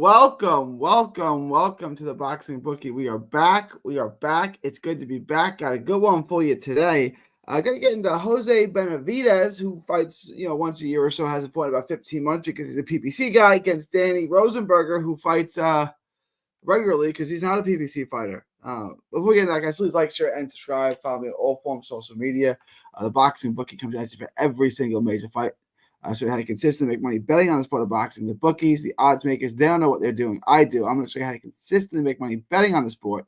Welcome to the Boxing Bookie. We are back. It's good to be back. Got a good one for you today. I got to get into Jose Benavidez, who fights, once a year or so, hasn't fought about 15 months because he's a PBC guy, against Danny Rosenberger, who fights regularly because he's not a PBC fighter. Before we get into that, guys, please like, share, and subscribe. Follow me on all forms of social media. The Boxing Bookie comes at you for every single major fight. Show you how to consistently make money betting on the sport of boxing. The bookies, the odds makers, they don't know what they're doing. I do. I'm going to show you how to consistently make money betting on the sport.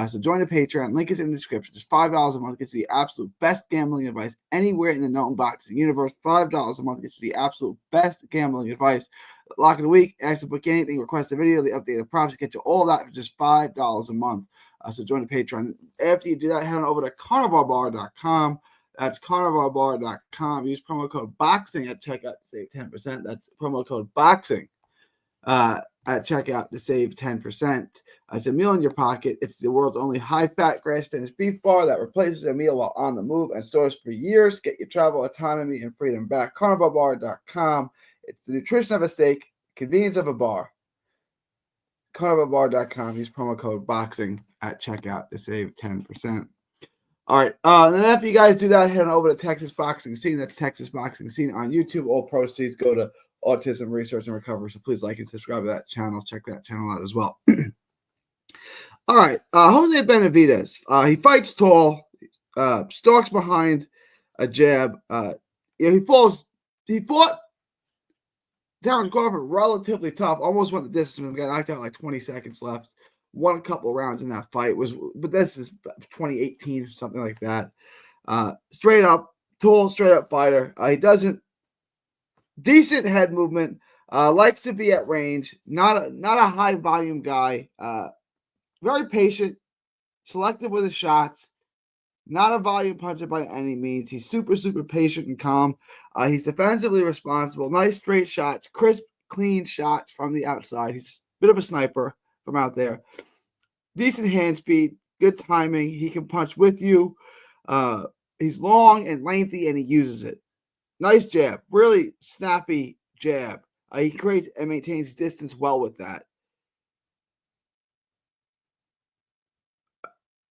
So join the Patreon. Link is in the description. Just $5 a month gets you the absolute best gambling advice anywhere in the known boxing universe. $5 a month gets you the absolute best gambling advice. Lock of the week, ask to book anything, request a video, the updated props, get you all that for just $5 a month. So join the Patreon. After you do that, head on over to carnivalbar.com. That's carnivalbar.com. Use promo code BOXING at checkout to save 10%. That's promo code BOXING at checkout to save 10%. It's a meal in your pocket. It's the world's only high-fat, grass-finished beef bar that replaces a meal while on the move and stores for years. Get your travel autonomy and freedom back. carnivalbar.com. It's the nutrition of a steak, convenience of a bar. carnivalbar.com. Use promo code BOXING at checkout to save 10%. All right. And then after you guys do that, head on over to Texas Boxing Scene. That's Texas Boxing Scene on YouTube. All proceeds go to Autism Research and Recovery. So please like and subscribe to that channel. Check that channel out as well. All right. Jose Benavidez. He fights tall, stalks behind a jab. He fought Terrence Crawford relatively tough. Almost went the distance. Got knocked out like 20 seconds left. Won a couple rounds in that fight, but this is 2018 or something like that. Straight up fighter. He doesn't decent head movement. Likes to be at range. Not a high volume guy. Very patient, selective with his shots. Not a volume puncher by any means. He's super patient and calm. He's defensively responsible. Nice straight shots, crisp, clean shots from the outside. He's a bit of a sniper from out there. Decent hand speed, good timing. He can punch with you. He's long and lengthy, and he uses it. Nice jab, really snappy jab. He creates and maintains distance well with that.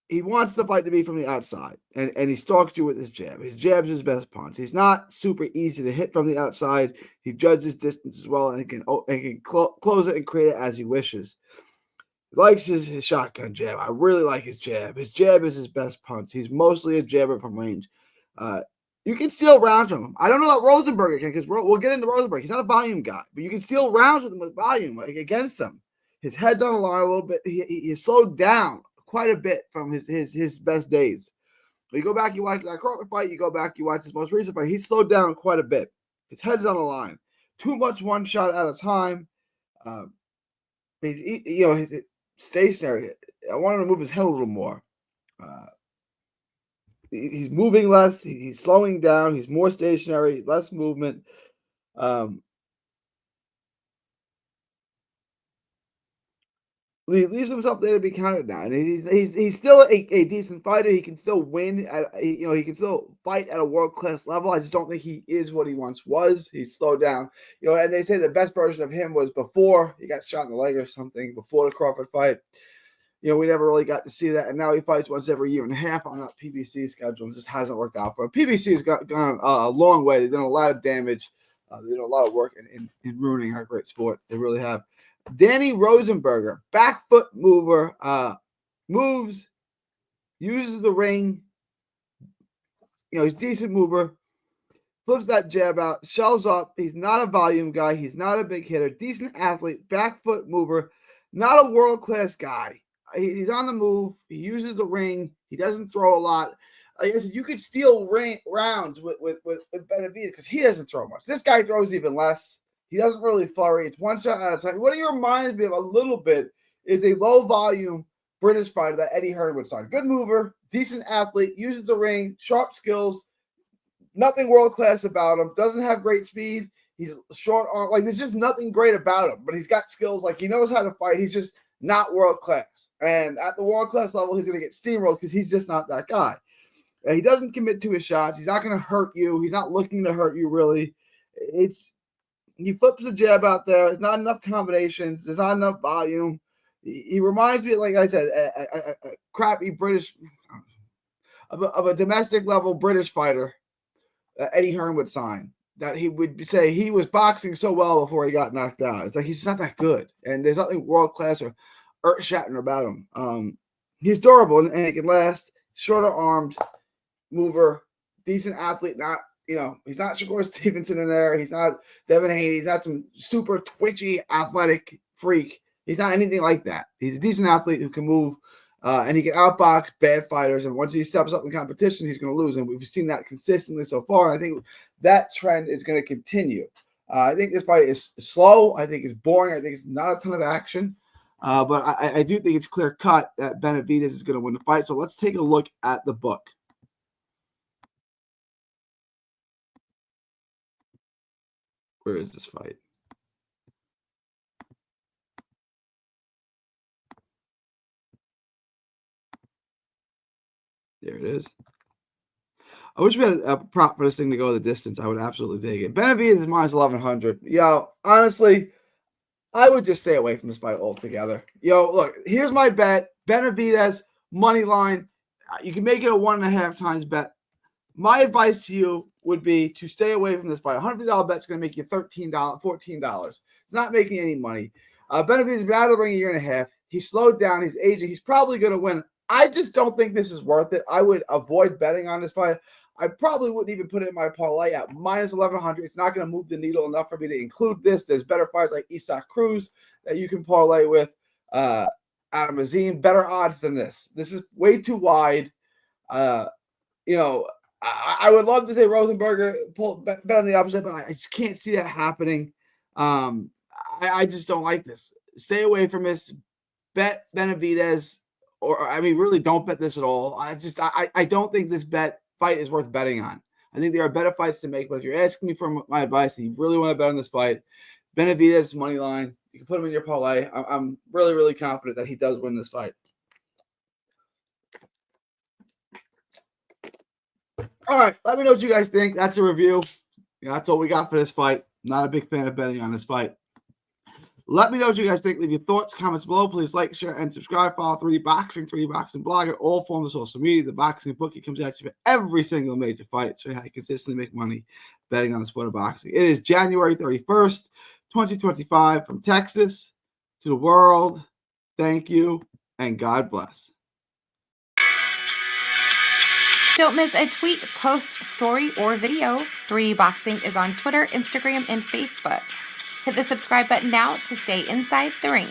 He wants the fight to be from the outside, and he stalks you with his jab. His jab's his best punch. He's not super easy to hit from the outside. He judges distance as well, and he can close it and create it as he wishes. He likes his shotgun jab. I really like his jab. His jab is his best punch. He's mostly a jabber from range. You can steal rounds from him. I don't know that Rosenberg can, because we'll get into Rosenberg. He's not a volume guy, but you can steal rounds with him with volume, like against him. His head's on the line a little bit. He's slowed down quite a bit from his best days. When you go back, you watch that Crawford fight. You go back, you watch his most recent fight. He's slowed down quite a bit. His head's on the line. Too much one shot at a time. He's stationary. I want him to move his head a little more. He's moving less. He's slowing down. He's more stationary, less movement. He leaves himself there to be counted now, and he's still a decent fighter. He can still win he can still fight at a world-class level. I just don't think he is what he once was. He's slowed down, and they say the best version of him was before he got shot in the leg or something, before the Crawford fight. We never really got to see that, and now he fights once every year and a half on that PBC schedule. It just hasn't worked out for him. PBC has gone a long way. They've done a lot of damage. They've done a lot of work in ruining our great sport. They really have. Danny Rosenberger, back foot mover, moves, uses the ring. He's a decent mover, flips that jab out, shells up. He's not a volume guy. He's not a big hitter. Decent athlete, back foot mover, not a world-class guy. He's on the move. He uses the ring. He doesn't throw a lot. Like I said, you could steal rounds with Benavidez because he doesn't throw much. This guy throws even less. He doesn't really flurry. It's one shot at a time. What he reminds me of a little bit is a low-volume British fighter that Eddie Hearn would sign. Good mover, decent athlete, uses the ring, sharp skills, nothing world-class about him, doesn't have great speed. He's short arm. Like, there's just nothing great about him, but he's got skills. Like, he knows how to fight. He's just not world-class. And at the world-class level, he's going to get steamrolled because he's just not that guy. And he doesn't commit to his shots. He's not going to hurt you. He's not looking to hurt you, really. He flips the jab out there. There's not enough combinations. There's not enough volume. He reminds me, like I said, a crappy British, of a domestic level British fighter that Eddie Hearn would sign. That he would say he was boxing so well before he got knocked out. It's like he's not that good, and there's nothing world class or earth shattering about him. He's durable and he can last. Shorter armed, mover, decent athlete. Not he's not Shakur Stevenson in there. He's not Devin Haney. He's not some super twitchy athletic freak. He's not anything like that. He's a decent athlete who can move, and he can outbox bad fighters. And once he steps up in competition, he's going to lose. And we've seen that consistently so far. And I think that trend is going to continue. I think this fight is slow. I think it's boring. I think it's not a ton of action. But I do think it's clear cut that Benavidez is going to win the fight. So let's take a look at the book. Where is this fight? There it is. I wish we had a prop for this thing to go the distance. I would absolutely take it. Benavidez is minus 1,100. Honestly, I would just stay away from this fight altogether. Look, here's my bet. Benavidez, money line. You can make it a 1.5 times bet. My advice to you would be to stay away from this fight. $150 bet is going to make you $13, $14. It's not making any money. Benavidez has been out of the ring a year and a half. He's slowed down. He's aging. He's probably going to win. I just don't think this is worth it. I would avoid betting on this fight. I probably wouldn't even put it in my parlay at minus 1,100. It's not going to move the needle enough for me to include this. There's better fights like Isaac Cruz that you can parlay with. Adam Azim, better odds than this. This is way too wide. I would love to say Rosenberg bet on the opposite, but I just can't see that happening. I just don't like this. Stay away from this. Bet Benavidez, really don't bet this at all. I don't think this fight is worth betting on. I think there are better fights to make, but if you're asking me for my advice and you really want to bet on this fight, Benavidez money line, you can put him in your parlay. I'm really, really confident that he does win this fight. All right, let me know what you guys think. That's a review. That's all we got for this fight. Not a big fan of betting on this fight. Let me know what you guys think. Leave your thoughts, comments below. Please like, share, and subscribe. Follow 3D Boxing blog at all forms of social media. The Boxing Bookie comes at you for every single major fight. Show you how you consistently make money betting on the sport of boxing. It is January 31st, 2025. From Texas to the world, thank you, and God bless. Don't miss a tweet, post, story, or video. 3D Boxing is on Twitter, Instagram, and Facebook. Hit the subscribe button now to stay inside the ring.